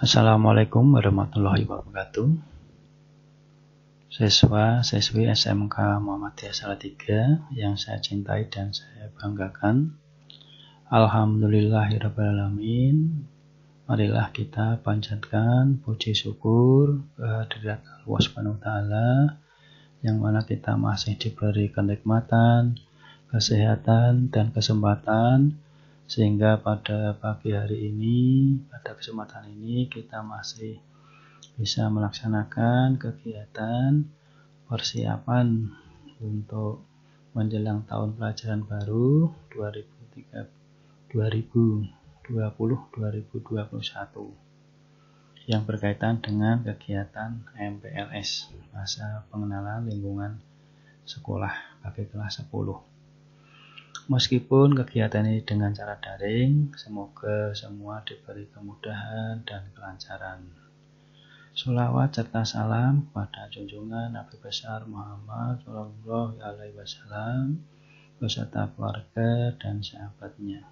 Assalamualaikum warahmatullahi wabarakatuh. Siswa-siswi SMK Muhammadiyah Salatiga yang saya cintai dan saya banggakan. Alhamdulillahirrabbilalamin. Marilah kita panjatkan puji syukur kehadirat Allah Subhanahu wa taala yang mana kita masih diberi kenikmatan, kesehatan dan kesempatan sehingga pada pagi hari ini, pada kesempatan ini kita masih bisa melaksanakan kegiatan persiapan untuk menjelang tahun pelajaran baru 2020-2021 yang berkaitan dengan kegiatan MPLS, masa pengenalan lingkungan sekolah bagi kelas 10. Meskipun kegiatan ini dengan cara daring, semoga semua diberi kemudahan dan kelancaran. Sholawat serta salam pada junjungan Nabi besar Muhammad Shallallahu Alaihi Wasallam beserta keluarga dan sahabatnya.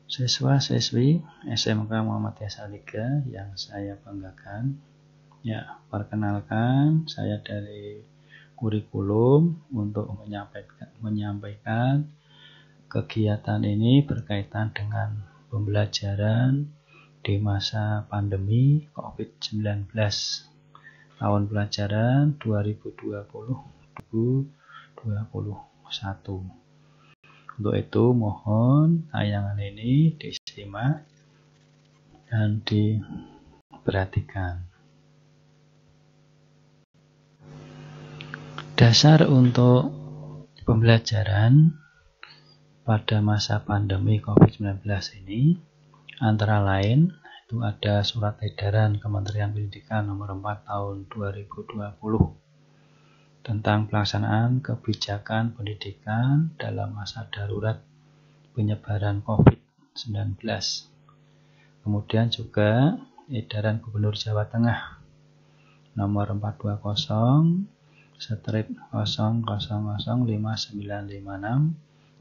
Siswa-siswi SMK Muhammadiyah Salatiga yang saya banggakan, ya perkenalkan saya dari kurikulum untuk menyampaikan kegiatan ini berkaitan dengan pembelajaran di masa pandemi COVID-19 tahun pelajaran 2020-2021. Untuk itu mohon tayangan ini disimak dan diperhatikan. Dasar untuk pembelajaran pada masa pandemi COVID-19 ini antara lain itu ada Surat Edaran Kementerian Pendidikan nomor 4 tahun 2020 tentang pelaksanaan kebijakan pendidikan dalam masa darurat penyebaran COVID-19. Kemudian juga Edaran Gubernur Jawa Tengah nomor 420/00059956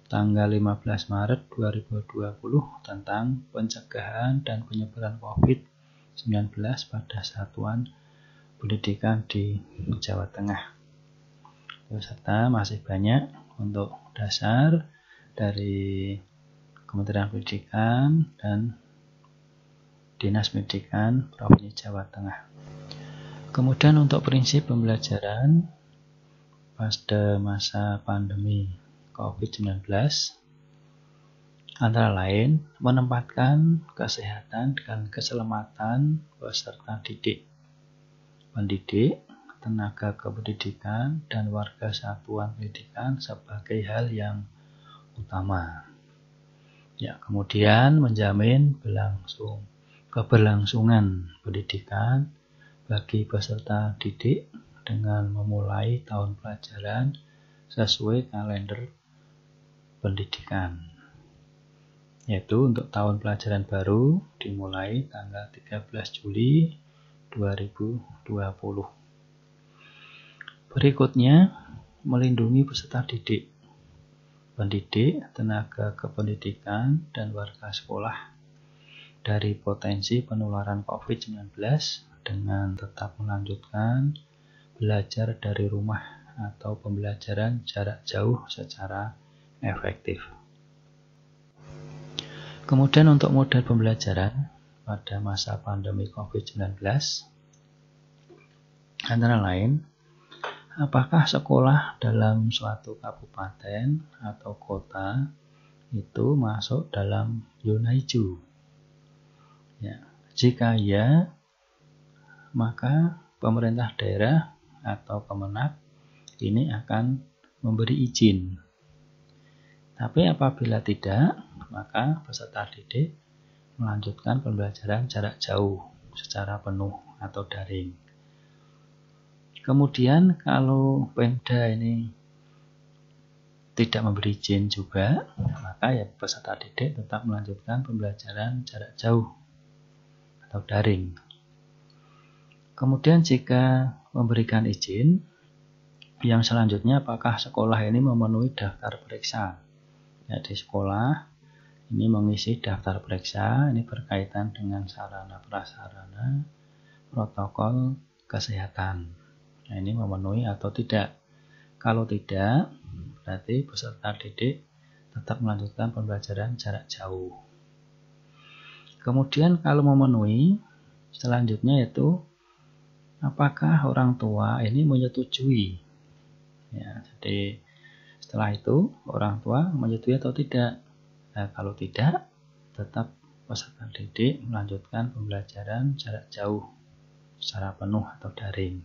tanggal 15 Maret 2020 tentang pencegahan dan penyebaran COVID-19 pada satuan pendidikan di Jawa Tengah. Serta masih banyak untuk dasar dari Kementerian Pendidikan dan Dinas Pendidikan Provinsi Jawa Tengah. Kemudian untuk prinsip pembelajaran pada masa pandemi COVID-19 antara lain menempatkan kesehatan dan keselamatan peserta didik, pendidik, tenaga kependidikan, dan warga satuan pendidikan sebagai hal yang utama. Ya, kemudian menjamin keberlangsungan pendidikan bagi peserta didik dengan memulai tahun pelajaran sesuai kalender pendidikan, yaitu untuk tahun pelajaran baru dimulai tanggal 13 Juli 2020. Berikutnya, melindungi peserta didik, pendidik, tenaga kependidikan, dan warga sekolah dari potensi penularan COVID-19 dengan tetap melanjutkan belajar dari rumah atau pembelajaran jarak jauh secara efektif. Kemudian untuk model pembelajaran pada masa pandemi COVID-19 antara lain, apakah sekolah dalam suatu kabupaten atau kota itu masuk dalam zona hijau? Ya, jika ya, maka pemerintah daerah atau Kemenak ini akan memberi izin. Tapi apabila tidak, maka peserta didik melanjutkan pembelajaran jarak jauh secara penuh atau daring. Kemudian kalau Pemda ini tidak memberi izin juga, maka ya peserta didik tetap melanjutkan pembelajaran jarak jauh atau daring. Kemudian jika memberikan izin, yang selanjutnya apakah sekolah ini memenuhi daftar periksa. Ya, di sekolah Ini mengisi daftar periksa, ini berkaitan dengan sarana prasarana protokol kesehatan. Nah, ini memenuhi atau tidak. Kalau tidak, berarti peserta didik tetap melanjutkan pembelajaran jarak jauh. Kemudian kalau memenuhi, selanjutnya yaitu apakah orang tua ini menyetujui. Ya, jadi setelah itu orang tua menyetujui atau tidak. Nah, kalau tidak, tetap peserta didik melanjutkan pembelajaran jarak jauh secara penuh atau daring.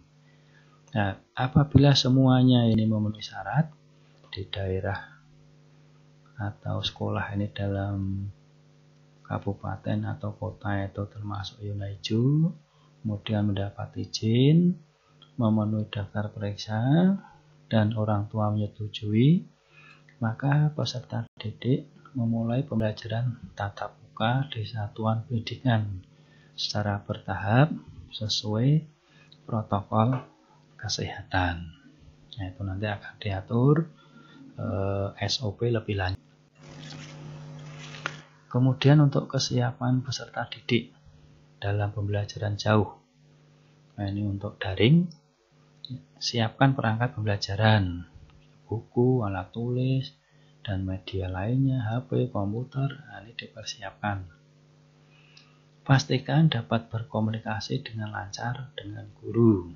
Nah, apabila semuanya ini memenuhi syarat di daerah atau sekolah ini dalam kabupaten atau kota itu termasuk zona hijau, kemudian mendapat izin, memenuhi daftar periksa, dan orang tua menyetujui, maka peserta didik memulai pembelajaran tatap muka di satuan pendidikan secara bertahap sesuai protokol kesehatan. Nah, itu nanti akan diatur SOP lebih lanjut. Kemudian untuk kesiapan peserta didik dalam pembelajaran jauh. Nah, ini untuk daring, siapkan perangkat pembelajaran, buku, alat tulis, dan media lainnya, HP, komputer, ini dipersiapkan. Pastikan dapat berkomunikasi dengan lancar dengan guru.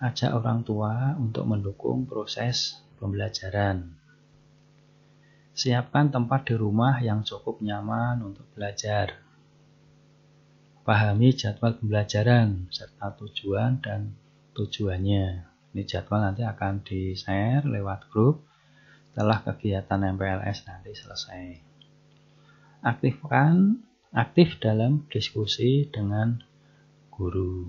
Ajak orang tua untuk mendukung proses pembelajaran. Siapkan tempat di rumah yang cukup nyaman untuk belajar. Pahami jadwal pembelajaran serta tujuan dan tujuannya. Ini jadwal nanti akan di-share lewat grup setelah kegiatan MPLS nanti selesai. Aktif dalam diskusi dengan guru.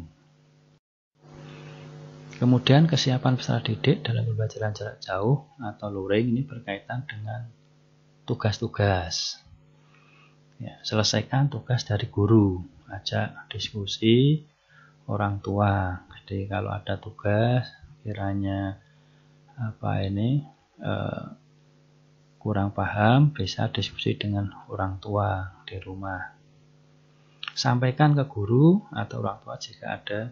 Kemudian kesiapan peserta didik dalam pembelajaran jarak jauh atau luring ini berkaitan dengan tugas-tugas. Ya, selesaikan tugas dari guru, ajak diskusi orang tua. Jadi kalau ada tugas kiranya kurang paham, bisa diskusi dengan orang tua di rumah. Sampaikan ke guru atau orang tua jika ada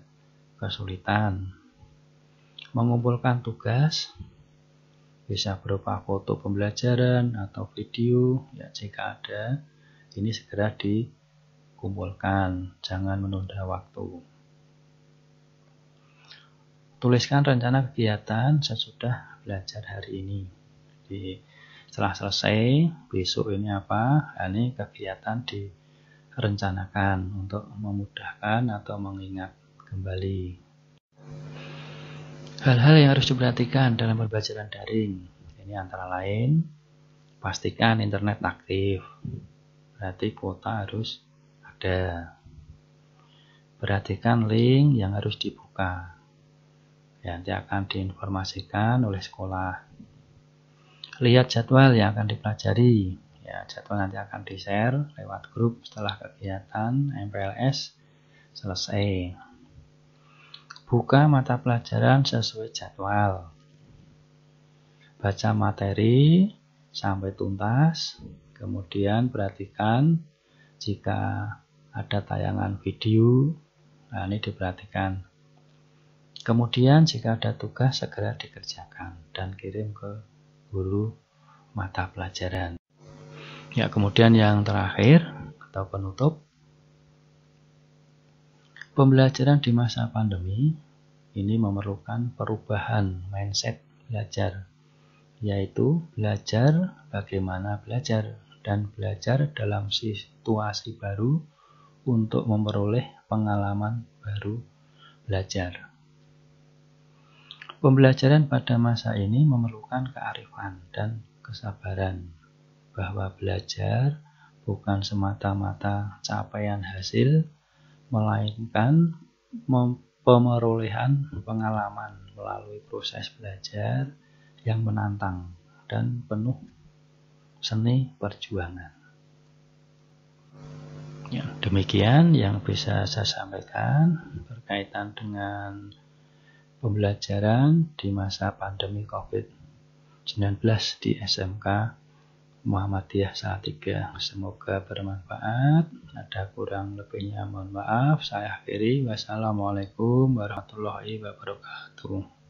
kesulitan. Mengumpulkan tugas bisa berupa foto pembelajaran atau video, ya jika ada, ini segera dikumpulkan, jangan menunda waktu. Tuliskan rencana kegiatan sesudah belajar hari ini. Jadi, setelah selesai, besok ini apa? Ini kegiatan direncanakan untuk memudahkan atau mengingat kembali. Hal-hal yang harus diperhatikan dalam pembelajaran daring. Ini antara lain, pastikan internet aktif. Berarti kuota harus ada. Perhatikan link yang harus dibuka. Ya, nanti akan diinformasikan oleh sekolah. Lihat jadwal yang akan dipelajari. Ya, jadwal nanti akan di-share lewat grup setelah kegiatan MPLS selesai. Buka mata pelajaran sesuai jadwal. Baca materi sampai tuntas. Kemudian perhatikan jika ada tayangan video. Nah, ini diperhatikan. Kemudian jika ada tugas segera dikerjakan dan kirim ke guru mata pelajaran. Ya, kemudian yang terakhir atau penutup, pembelajaran di masa pandemi ini memerlukan perubahan mindset belajar, yaitu belajar bagaimana belajar dan belajar dalam situasi baru untuk memperoleh pengalaman baru belajar. Pembelajaran pada masa ini memerlukan kearifan dan kesabaran, bahwa belajar bukan semata-mata capaian hasil, melainkan pemerolehan pengalaman melalui proses belajar yang menantang dan penuh seni perjuangan. Ya, demikian yang bisa saya sampaikan berkaitan dengan pembelajaran di masa pandemi COVID-19 di SMK Muhammadiyah Salatiga. Semoga bermanfaat. Ada kurang lebihnya mohon maaf. Saya akhiri. Wassalamualaikum warahmatullahi wabarakatuh.